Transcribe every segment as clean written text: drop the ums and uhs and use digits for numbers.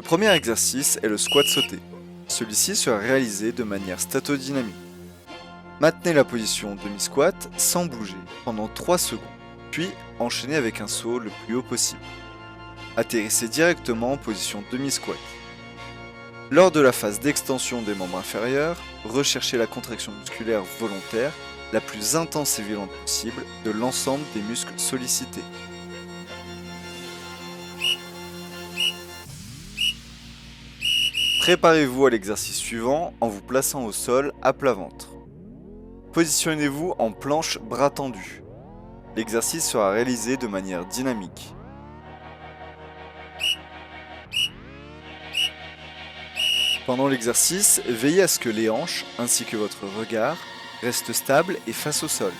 Le premier exercice est le squat sauté. Celui-ci sera réalisé de manière statodynamique. Maintenez la position demi-squat sans bouger pendant 3 secondes, puis enchaînez avec un saut le plus haut possible. Atterrissez directement en position demi-squat. Lors de la phase d'extension des membres inférieurs, recherchez la contraction musculaire volontaire la plus intense et violente possible de l'ensemble des muscles sollicités. Préparez-vous à l'exercice suivant en vous plaçant au sol à plat ventre. Positionnez-vous en planche bras tendus. L'exercice sera réalisé de manière dynamique. Pendant l'exercice, veillez à ce que les hanches ainsi que votre regard restent stables et face au sol.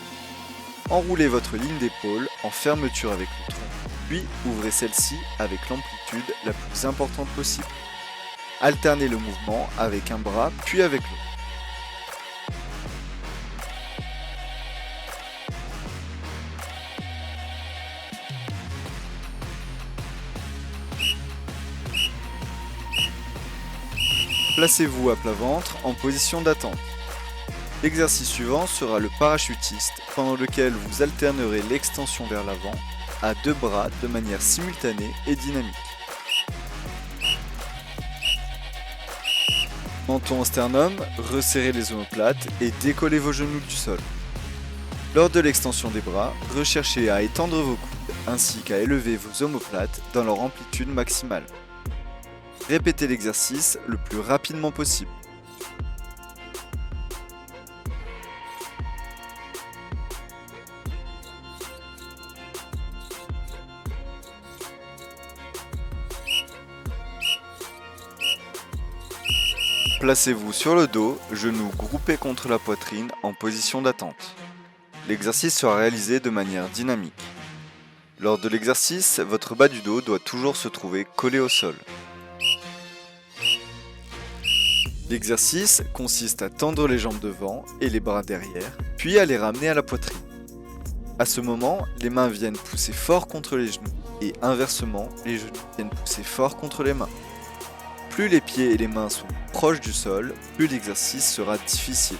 Enroulez votre ligne d'épaule en fermeture avec le tronc, puis ouvrez celle-ci avec l'amplitude la plus importante possible. Alternez le mouvement avec un bras puis avec l'autre. Placez-vous à plat ventre en position d'attente. L'exercice suivant sera le parachutiste, pendant lequel vous alternerez l'extension vers l'avant à 2 bras de manière simultanée et dynamique. Menton au sternum, resserrez les omoplates et décollez vos genoux du sol. Lors de l'extension des bras, recherchez à étendre vos coudes ainsi qu'à élever vos omoplates dans leur amplitude maximale. Répétez l'exercice le plus rapidement possible. Placez-vous sur le dos, genoux groupés contre la poitrine en position d'attente. L'exercice sera réalisé de manière dynamique. Lors de l'exercice, votre bas du dos doit toujours se trouver collé au sol. L'exercice consiste à tendre les jambes devant et les bras derrière, puis à les ramener à la poitrine. À ce moment, les mains viennent pousser fort contre les genoux et inversement, les genoux viennent pousser fort contre les mains. Plus les pieds et les mains sont proches du sol, plus l'exercice sera difficile.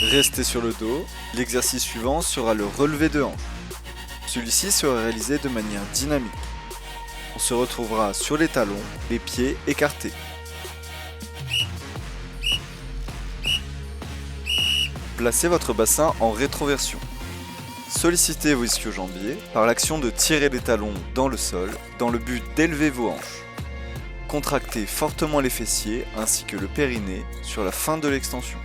Restez sur le dos. L'exercice suivant sera le relevé de hanche. Celui-ci sera réalisé de manière dynamique. On se retrouvera sur les talons, les pieds écartés. Placez votre bassin en rétroversion. Sollicitez vos ischio-jambiers par l'action de tirer les talons dans le sol dans le but d'élever vos hanches. Contractez fortement les fessiers ainsi que le périnée sur la fin de l'extension.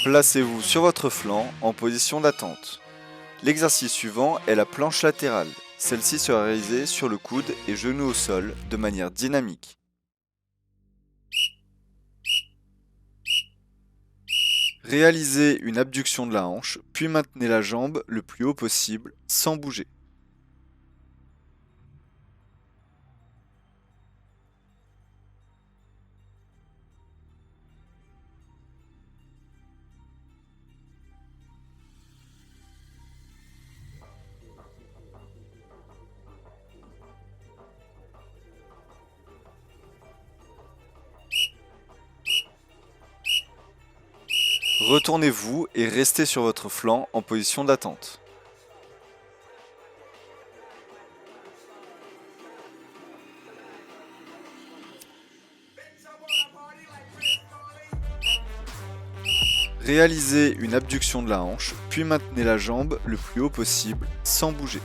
Placez-vous sur votre flanc en position d'attente. L'exercice suivant est la planche latérale. Celle-ci sera réalisée sur le coude et genou au sol de manière dynamique. Réalisez une abduction de la hanche, puis maintenez la jambe le plus haut possible sans bouger. Retournez-vous et restez sur votre flanc en position d'attente. Réalisez une abduction de la hanche, puis maintenez la jambe le plus haut possible sans bouger.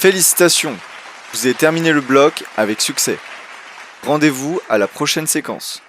Félicitations, vous avez terminé le bloc avec succès. Rendez-vous à la prochaine séquence.